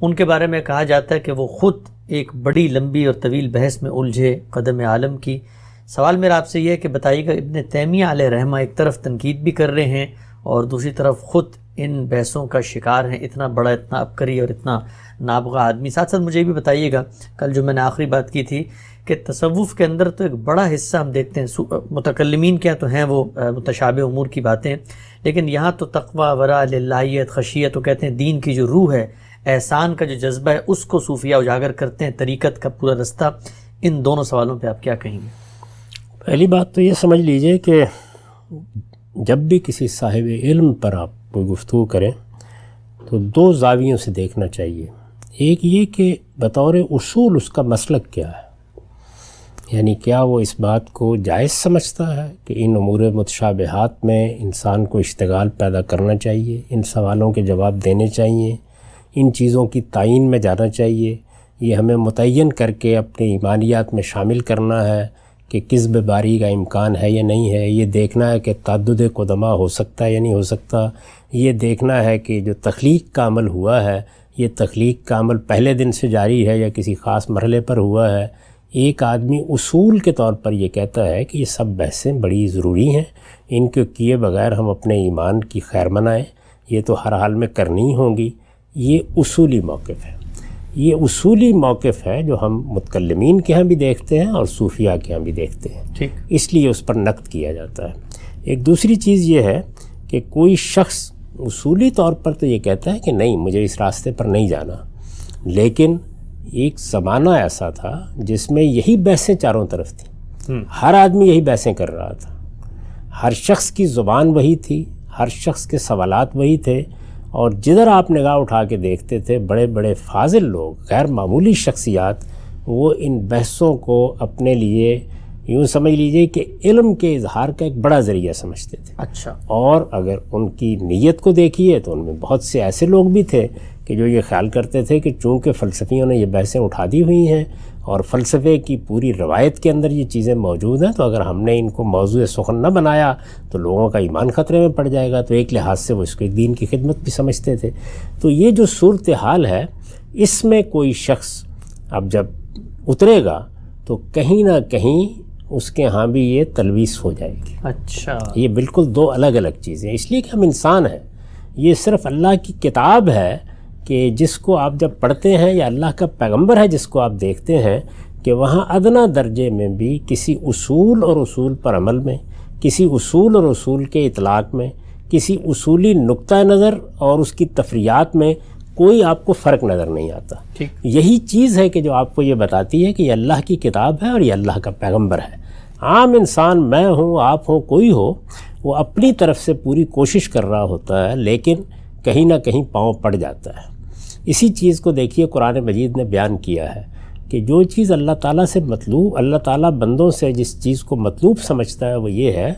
ان کے بارے میں کہا جاتا ہے کہ وہ خود ایک بڑی لمبی اور طویل بحث میں الجھے قدم عالم کی۔ سوال میرا آپ سے یہ ہے کہ بتائیے گا، ابن تیمیہ علیہ رحمہ ایک طرف تنقید بھی کر رہے ہیں اور دوسری طرف خود ان بحثوں کا شکار ہیں، اتنا بڑا، اتنا عبقری اور اتنا نابغہ آدمی۔ ساتھ ساتھ مجھے یہ بھی بتائیے گا، کل جو میں نے آخری بات کی تھی کہ تصوف کے اندر تو ایک بڑا حصہ ہم دیکھتے ہیں، متکلمین کیا تو ہیں وہ متشابہ امور کی باتیں، لیکن یہاں تو تقوی، ورع، للہیت، خشیت، وہ کہتے ہیں دین کی جو روح ہے، احسان کا جو جذبہ ہے، اس کو صوفیہ اجاگر کرتے ہیں، طریقت کا پورا رستہ۔ ان دونوں سوالوں پہ آپ کیا کہیں گے؟ پہلی بات تو یہ سمجھ لیجئے کہ جب بھی کسی صاحب علم پر آپ کوئی گفتگو کریں تو 2 زاویوں سے دیکھنا چاہیے۔ ایک یہ کہ بطور اصول اس کا مسلک کیا ہے، یعنی کیا وہ اس بات کو جائز سمجھتا ہے کہ ان امور متشابہات میں انسان کو اشتغال پیدا کرنا چاہیے، ان سوالوں کے جواب دینے چاہیے، ان چیزوں کی تعین میں جانا چاہیے، یہ ہمیں متعین کر کے اپنے ایمانیات میں شامل کرنا ہے کہ کذب باری کا امکان ہے یا نہیں ہے، یہ دیکھنا ہے کہ تعدد قدماء ہو سکتا ہے یا نہیں ہو سکتا، یہ دیکھنا ہے کہ جو تخلیق کا عمل ہوا ہے، یہ تخلیق کا عمل پہلے دن سے جاری ہے یا کسی خاص مرحلے پر ہوا ہے۔ ایک آدمی اصول کے طور پر یہ کہتا ہے کہ یہ سب بحثیں بڑی ضروری ہیں، ان کو کیے بغیر ہم اپنے ایمان کی خیر منائیں، یہ تو ہر حال میں کرنی ہوں گی۔ یہ اصولی موقف ہے، یہ اصولی موقف ہے جو ہم متکلمین کے ہاں بھی دیکھتے ہیں اور صوفیاء کے ہاں بھی دیکھتے ہیں، ٹھیک، اس لیے اس پر نقد کیا جاتا ہے۔ ایک دوسری چیز یہ ہے کہ کوئی شخص اصولی طور پر تو یہ کہتا ہے کہ نہیں، مجھے اس راستے پر نہیں جانا، لیکن ایک زمانہ ایسا تھا جس میں یہی بحثیں چاروں طرف تھیں، ہر آدمی یہی بحثیں کر رہا تھا، ہر شخص کی زبان وہی تھی، ہر شخص کے سوالات وہی تھے، اور جدھر آپ نگاہ اٹھا کے دیکھتے تھے بڑے بڑے فاضل لوگ، غیر معمولی شخصیات، وہ ان بحثوں کو اپنے لیے یوں سمجھ لیجئے کہ علم کے اظہار کا ایک بڑا ذریعہ سمجھتے تھے۔ اچھا، اور اگر ان کی نیت کو دیکھیے تو ان میں بہت سے ایسے لوگ بھی تھے کہ جو یہ خیال کرتے تھے کہ چونکہ فلسفیوں نے یہ بحثیں اٹھا دی ہوئی ہیں اور فلسفے کی پوری روایت کے اندر یہ چیزیں موجود ہیں، تو اگر ہم نے ان کو موضوع سخن نہ بنایا تو لوگوں کا ایمان خطرے میں پڑ جائے گا، تو ایک لحاظ سے وہ اس کو ایک دین کی خدمت بھی سمجھتے تھے۔ تو یہ جو صورتحال ہے، اس میں کوئی شخص اب جب اترے گا تو کہیں نہ کہیں اس کے ہاں بھی یہ تلویث ہو جائے گی۔ اچھا، یہ بالکل دو الگ الگ چیزیں ہیں، اس لیے کہ ہم انسان ہیں۔ یہ صرف اللہ کی کتاب ہے کہ جس کو آپ جب پڑھتے ہیں، یا اللہ کا پیغمبر ہے جس کو آپ دیکھتے ہیں کہ وہاں ادنا درجے میں بھی کسی اصول اور اصول پر عمل میں، کسی اصول اور اصول کے اطلاق میں، کسی اصولی نقطہ نظر اور اس کی تفریعات میں کوئی آپ کو فرق نظر نہیں آتا۔ یہی چیز ہے کہ جو آپ کو یہ بتاتی ہے کہ یہ اللہ کی کتاب ہے اور یہ اللہ کا پیغمبر ہے۔ عام انسان، میں ہوں، آپ ہوں، کوئی ہو، وہ اپنی طرف سے پوری کوشش کر رہا ہوتا ہے لیکن کہیں نہ کہیں پاؤں پڑ جاتا ہے۔ اسی چیز کو دیکھیے قرآن مجید نے بیان کیا ہے کہ جو چیز اللہ تعالیٰ سے مطلوب، اللہ تعالیٰ بندوں سے جس چیز کو مطلوب سمجھتا ہے وہ یہ ہے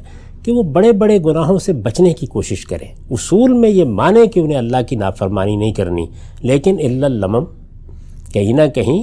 کہ وہ بڑے بڑے گناہوں سے بچنے کی کوشش کریں۔ اصول میں یہ مانے کہ انہیں اللہ کی نافرمانی نہیں کرنی، لیکن الا اللمم، کہیں نہ کہیں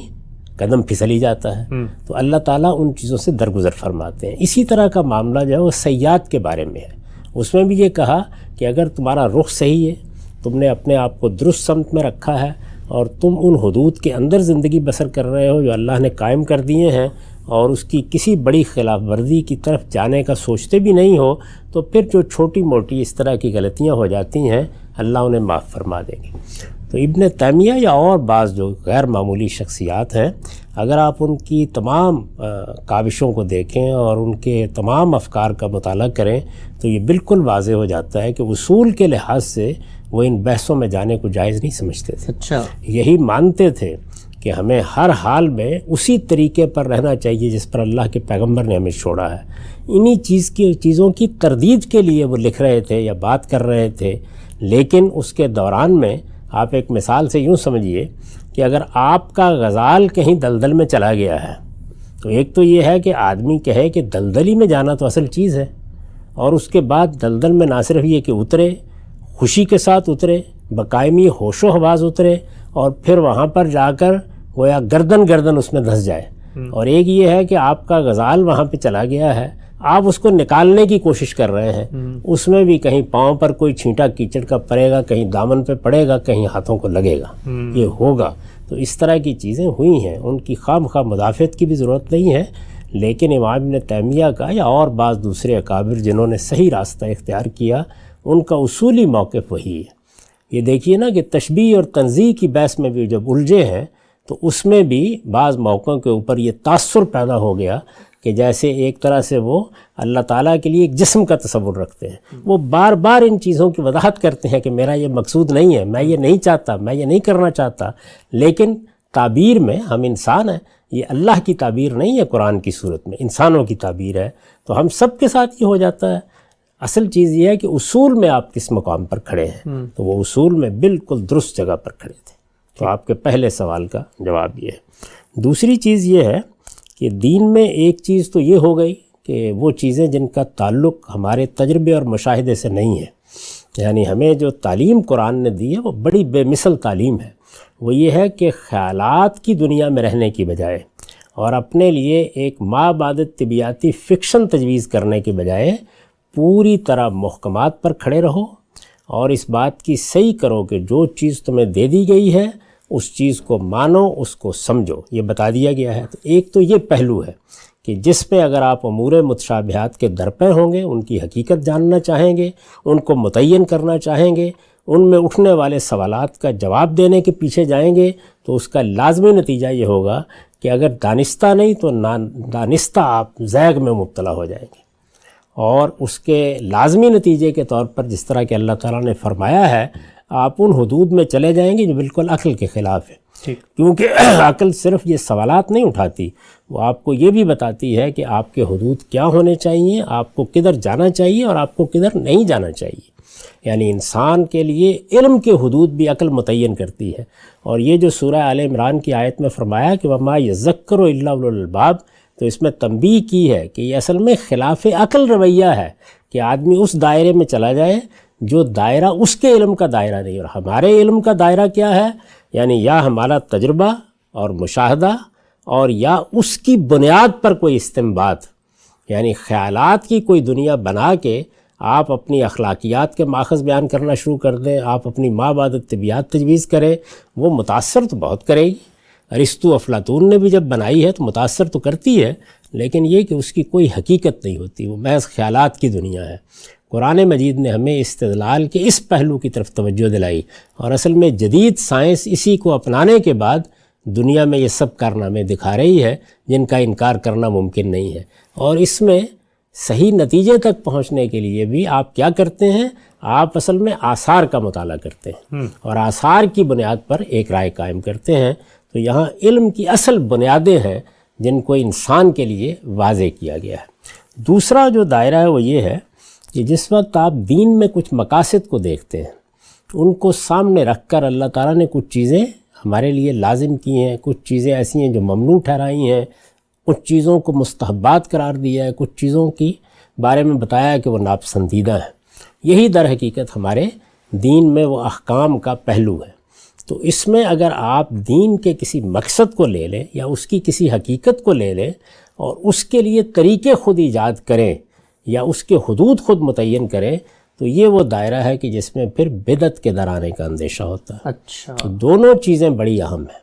قدم پھسل ہی جاتا ہے، تو اللہ تعالیٰ ان چیزوں سے درگزر فرماتے ہیں۔ اسی طرح کا معاملہ جو ہے وہ سیئات کے بارے میں ہے۔ اس میں بھی یہ کہا کہ اگر تمہارا رخ صحیح ہے، تم نے اپنے آپ کو درست سمت میں رکھا ہے اور تم ان حدود کے اندر زندگی بسر کر رہے ہو جو اللہ نے قائم کر دیے ہیں، اور اس کی کسی بڑی خلاف ورزی کی طرف جانے کا سوچتے بھی نہیں ہو، تو پھر جو چھوٹی موٹی اس طرح کی غلطیاں ہو جاتی ہیں اللہ انہیں معاف فرما دیں گے۔ تو ابن تیمیہ یا اور بعض جو غیر معمولی شخصیات ہیں، اگر آپ ان کی تمام کاوشوں کو دیکھیں اور ان کے تمام افکار کا مطالعہ کریں تو یہ بالکل واضح ہو جاتا ہے کہ اصول کے لحاظ سے وہ ان بحثوں میں جانے کو جائز نہیں سمجھتے تھے۔ اچھا، یہی مانتے تھے کہ ہمیں ہر حال میں اسی طریقے پر رہنا چاہیے جس پر اللہ کے پیغمبر نے ہمیں چھوڑا ہے۔ انہی چیزوں کی تردید کے لیے وہ لکھ رہے تھے یا بات کر رہے تھے، لیکن اس کے دوران میں آپ ایک مثال سے یوں سمجھیے کہ اگر آپ کا غزال کہیں دلدل میں چلا گیا ہے تو ایک تو یہ ہے کہ آدمی کہے کہ دلدلی میں جانا تو اصل چیز ہے، اور اس کے بعد دلدل میں نہ صرف یہ کہ اترے، خوشی کے ساتھ اترے، بقائمی ہوش و حواس اترے، اور پھر وہاں پر جا کر گویا گردن اس میں دھس جائے۔ اور ایک یہ ہے کہ آپ کا غزال وہاں پہ چلا گیا ہے، آپ اس کو نکالنے کی کوشش کر رہے ہیں، اس میں بھی کہیں پاؤں پر کوئی چھینٹا کیچڑ کا پڑے گا، کہیں دامن پہ پڑے گا، کہیں ہاتھوں کو لگے گا، یہ ہوگا۔ تو اس طرح کی چیزیں ہوئی ہیں، ان کی خواہ مدافعت کی بھی ضرورت نہیں ہے، لیکن امام ابن تیمیہ کا یا اور بعض دوسرے اکابر جنہوں نے صحیح راستہ اختیار کیا، ان کا اصولی موقف وہی ہے۔ یہ دیکھیے نا کہ تشبیہ اور تنزیہ کی بحث میں بھی جب الجھے ہیں تو اس میں بھی بعض موقعوں کے اوپر یہ تاثر پیدا ہو گیا کہ جیسے ایک طرح سے وہ اللہ تعالیٰ کے لیے ایک جسم کا تصور رکھتے ہیں، وہ بار بار ان چیزوں کی وضاحت کرتے ہیں کہ میرا یہ مقصود نہیں ہے، میں یہ نہیں چاہتا، میں یہ نہیں کرنا چاہتا، لیکن تعبیر میں ہم انسان ہیں، یہ اللہ کی تعبیر نہیں ہے، قرآن کی صورت میں انسانوں کی تعبیر ہے، تو ہم سب کے ساتھ یہ ہو جاتا ہے۔ اصل چیز یہ ہے کہ اصول میں آپ کس مقام پر کھڑے ہیں، تو وہ اصول میں بالکل درست جگہ پر کھڑے تھے۔ تو آپ کے پہلے سوال کا جواب یہ ہے۔ دوسری چیز یہ ہے کہ دین میں ایک چیز تو یہ ہو گئی کہ وہ چیزیں جن کا تعلق ہمارے تجربے اور مشاہدے سے نہیں ہے، یعنی ہمیں جو تعلیم قرآن نے دی ہے وہ بڑی بے مثل تعلیم ہے۔ وہ یہ ہے کہ خیالات کی دنیا میں رہنے کی بجائے اور اپنے لیے ایک مابعد طبیعیاتی فکشن تجویز کرنے کے بجائے پوری طرح محکمات پر کھڑے رہو اور اس بات کی صحیح کرو کہ جو چیز تمہیں دے دی گئی ہے اس چیز کو مانو، اس کو سمجھو، یہ بتا دیا گیا ہے۔ تو ایک تو یہ پہلو ہے کہ جس پہ اگر آپ امور متشابہات کے درپے ہوں گے، ان کی حقیقت جاننا چاہیں گے، ان کو متعین کرنا چاہیں گے، ان میں اٹھنے والے سوالات کا جواب دینے کے پیچھے جائیں گے، تو اس کا لازمی نتیجہ یہ ہوگا کہ اگر دانستہ نہیں تو نادانستہ آپ زیغ میں مبتلا ہو جائیں گے، اور اس کے لازمی نتیجے کے طور پر جس طرح کہ اللہ تعالیٰ نے فرمایا ہے، آپ ان حدود میں چلے جائیں گے جو بالکل عقل کے خلاف ہے، کیونکہ عقل صرف یہ سوالات نہیں اٹھاتی، وہ آپ کو یہ بھی بتاتی ہے کہ آپ کے حدود کیا ہونے چاہیے، آپ کو کدھر جانا چاہیے اور آپ کو کدھر نہیں جانا چاہیے۔ یعنی انسان کے لیے علم کے حدود بھی عقل متعین کرتی ہے۔ اور یہ جو سورہ آل عمران کی آیت میں فرمایا کہ وما یذکر الا اولو الالباب، تو اس میں تنبیہ کی ہے کہ یہ اصل میں خلاف عقل رویہ ہے کہ آدمی اس دائرے میں چلا جائے جو دائرہ اس کے علم کا دائرہ نہیں۔ اور ہمارے علم کا دائرہ کیا ہے؟ یعنی یا ہمارا تجربہ اور مشاہدہ، اور یا اس کی بنیاد پر کوئی استنباط، یعنی خیالات کی کوئی دنیا بنا کے آپ اپنی اخلاقیات کے ماخذ بیان کرنا شروع کر دیں، آپ اپنی ماں بعد طبیعت تجویز کریں، وہ متاثر تو بہت کرے گی۔ ارسطو افلاطون نے بھی جب بنائی ہے تو متاثر تو کرتی ہے، لیکن یہ کہ اس کی کوئی حقیقت نہیں ہوتی، وہ محض خیالات کی دنیا ہے۔ قرآن مجید نے ہمیں استدلال کے اس پہلو کی طرف توجہ دلائی، اور اصل میں جدید سائنس اسی کو اپنانے کے بعد دنیا میں یہ سب کارنامے دکھا رہی ہے جن کا انکار کرنا ممکن نہیں ہے۔ اور اس میں صحیح نتیجے تک پہنچنے کے لیے بھی آپ کیا کرتے ہیں؟ آپ اصل میں آثار کا مطالعہ کرتے ہیں اور آثار کی بنیاد پر ایک رائے قائم کرتے ہیں۔ تو یہاں علم کی اصل بنیادیں ہیں جن کو انسان کے لیے واضح کیا گیا ہے۔ دوسرا جو دائرہ ہے وہ یہ ہے کہ جس وقت آپ دین میں کچھ مقاصد کو دیکھتے ہیں، ان کو سامنے رکھ کر اللہ تعالیٰ نے کچھ چیزیں ہمارے لیے لازم کی ہیں، کچھ چیزیں ایسی ہیں جو ممنوع ٹھہرائی ہیں، کچھ چیزوں کو مستحبات قرار دیا ہے، کچھ چیزوں کی بارے میں بتایا ہے کہ وہ ناپسندیدہ ہیں۔ یہی در حقیقت ہمارے دین میں وہ احکام کا پہلو ہے۔ تو اس میں اگر آپ دین کے کسی مقصد کو لے لیں یا اس کی کسی حقیقت کو لے لیں اور اس کے لیے طریقے خود ایجاد کریں یا اس کے حدود خود متعین کریں، تو یہ وہ دائرہ ہے کہ جس میں پھر بدعت کے در آنے کا اندیشہ ہوتا ہے۔ اچھا، تو دونوں چیزیں بڑی اہم ہیں۔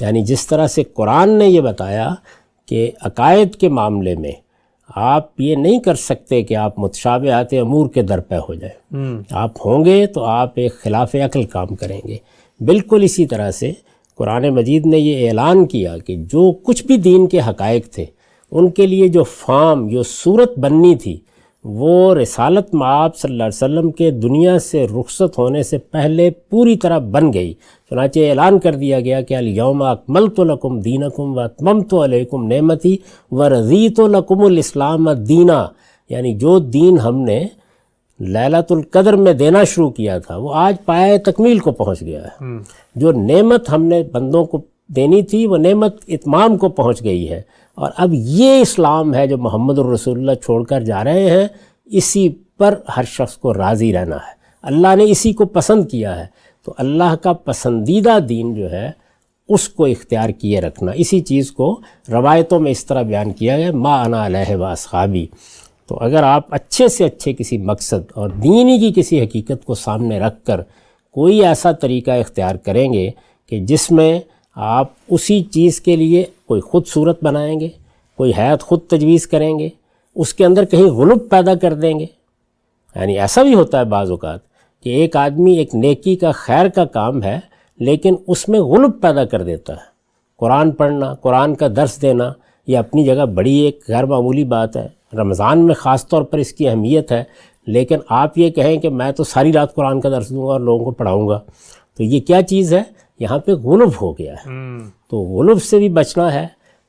یعنی جس طرح سے قرآن نے یہ بتایا کہ عقائد کے معاملے میں آپ یہ نہیں کر سکتے کہ آپ متشابہات امور کے در پہ ہو جائیں، آپ ہوں گے تو آپ ایک خلاف عقل کام کریں گے۔ بالکل اسی طرح سے قرآن مجید نے یہ اعلان کیا کہ جو کچھ بھی دین کے حقائق تھے ان کے لیے جو فارم، جو صورت بننی تھی، وہ رسالت مآب صلی اللہ علیہ وسلم کے دنیا سے رخصت ہونے سے پہلے پوری طرح بن گئی۔ چنانچہ اعلان کر دیا گیا کہ الیوم اکملت لکم دینکم واتممت علیکم نعمتی ورضیت لکم الاسلام دینا، یعنی جو دین ہم نے لیلۃ القدر میں دینا شروع کیا تھا وہ آج پایہ تکمیل کو پہنچ گیا ہے۔ جو نعمت ہم نے بندوں کو دینی تھی وہ نعمت اتمام کو پہنچ گئی ہے، اور اب یہ اسلام ہے جو محمد الرسول اللہ چھوڑ کر جا رہے ہیں، اسی پر ہر شخص کو راضی رہنا ہے۔ اللہ نے اسی کو پسند کیا ہے، تو اللہ کا پسندیدہ دین جو ہے اس کو اختیار کیے رکھنا۔ اسی چیز کو روایتوں میں اس طرح بیان کیا گیا، ما انا علیہ واصحابی۔ تو اگر آپ اچھے سے اچھے کسی مقصد اور دینی کی کسی حقیقت کو سامنے رکھ کر کوئی ایسا طریقہ اختیار کریں گے کہ جس میں آپ اسی چیز کے لیے کوئی خود صورت بنائیں گے، کوئی حیات خود تجویز کریں گے، اس کے اندر کہیں غلب پیدا کر دیں گے۔ یعنی ایسا بھی ہوتا ہے بعض اوقات کہ ایک آدمی ایک نیکی کا، خیر کا کام ہے، لیکن اس میں غلب پیدا کر دیتا ہے۔ قرآن پڑھنا، قرآن کا درس دینا، یہ اپنی جگہ بڑی ایک غیر معمولی بات ہے، رمضان میں خاص طور پر اس کی اہمیت ہے، لیکن آپ یہ کہیں کہ میں تو ساری رات قرآن کا درس دوں گا اور لوگوں کو پڑھاؤں گا، تو یہ کیا چیز ہے؟ یہاں پہ غلب ہو گیا ہے۔ تو غلب سے بھی بچنا ہے،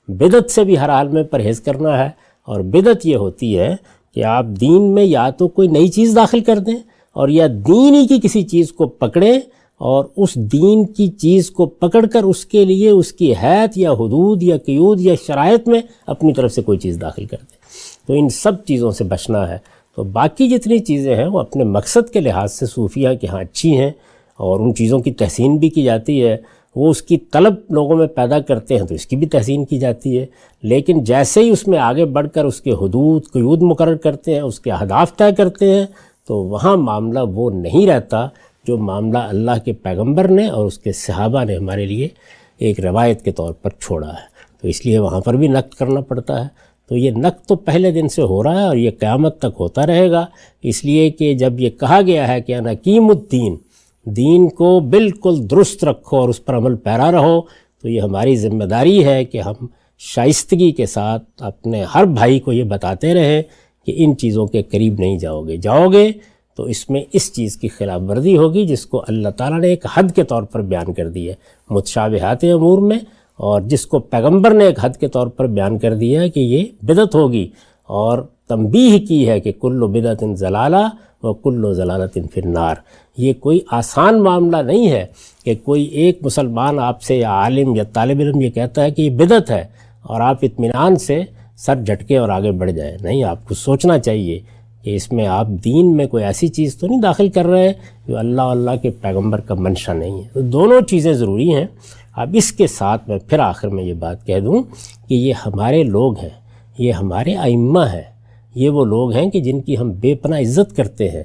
بدعت سے بھی ہر حال میں پرہیز کرنا ہے۔ اور بدعت یہ ہوتی ہے کہ آپ دین میں یا تو کوئی نئی چیز داخل کر دیں اور یا دین ہی کی کسی چیز کو پکڑیں اور اس دین کی چیز کو پکڑ کر اس کے لیے اس کی حیت یا حدود یا قیود یا شرائط میں اپنی طرف سے کوئی چیز داخل کر دیں۔ تو ان سب چیزوں سے بچنا ہے۔ تو باقی جتنی چیزیں ہیں وہ اپنے مقصد کے لحاظ سے صوفیہ کے ہاں اچھی ہیں اور ان چیزوں کی تحسین بھی کی جاتی ہے، وہ اس کی طلب لوگوں میں پیدا کرتے ہیں تو اس کی بھی تحسین کی جاتی ہے، لیکن جیسے ہی اس میں آگے بڑھ کر اس کے حدود قیود مقرر کرتے ہیں، اس کے اہداف طے کرتے ہیں، تو وہاں معاملہ وہ نہیں رہتا جو معاملہ اللہ کے پیغمبر نے اور اس کے صحابہ نے ہمارے لیے ایک روایت کے طور پر چھوڑا ہے۔ تو اس لیے وہاں پر بھی نقد کرنا پڑتا ہے۔ تو یہ نقد تو پہلے دن سے ہو رہا ہے اور یہ قیامت تک ہوتا رہے گا، اس لیے کہ جب یہ کہا گیا ہے کہ انقیم الدین، دین کو بالکل درست رکھو اور اس پر عمل پیرا رہو، تو یہ ہماری ذمہ داری ہے کہ ہم شائستگی کے ساتھ اپنے ہر بھائی کو یہ بتاتے رہیں کہ ان چیزوں کے قریب نہیں جاؤ گے تو اس میں اس چیز کی خلاف ورزی ہوگی جس کو اللہ تعالیٰ نے ایک حد کے طور پر بیان کر دی ہے متشابہات امور میں، اور جس کو پیغمبر نے ایک حد کے طور پر بیان کر دیا ہے کہ یہ بدعت ہوگی، اور تنبیہ کی ہے کہ کل بدعت ضلالہ وَكُلُّ ضَلَالَةٍ فِي النَّارِ۔ یہ کوئی آسان معاملہ نہیں ہے کہ کوئی ایک مسلمان آپ سے یا عالم یا طالب علم یہ کہتا ہے کہ یہ بدعت ہے اور آپ اطمینان سے سر جھٹکے اور آگے بڑھ جائیں۔ نہیں، آپ کو سوچنا چاہیے کہ اس میں آپ دین میں کوئی ایسی چیز تو نہیں داخل کر رہے ہیں جو اللہ کے پیغمبر کا منشا نہیں ہے۔ تو دونوں چیزیں ضروری ہیں۔ اب اس کے ساتھ میں پھر آخر میں یہ بات کہہ دوں کہ یہ ہمارے لوگ ہیں، یہ ہمارے ائمہ ہیں، یہ وہ لوگ ہیں کہ جن کی ہم بے پناہ عزت کرتے ہیں،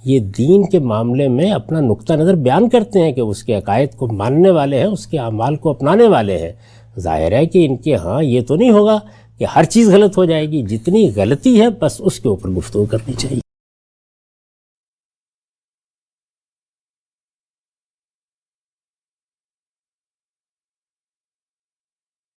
یہ دین کے معاملے میں اپنا نقطہ نظر بیان کرتے ہیں کہ اس کے عقائد کو ماننے والے ہیں، اس کے اعمال کو اپنانے والے ہیں۔ ظاہر ہے کہ ان کے ہاں یہ تو نہیں ہوگا کہ ہر چیز غلط ہو جائے گی، جتنی غلطی ہے بس اس کے اوپر گفتگو کرنی چاہیے۔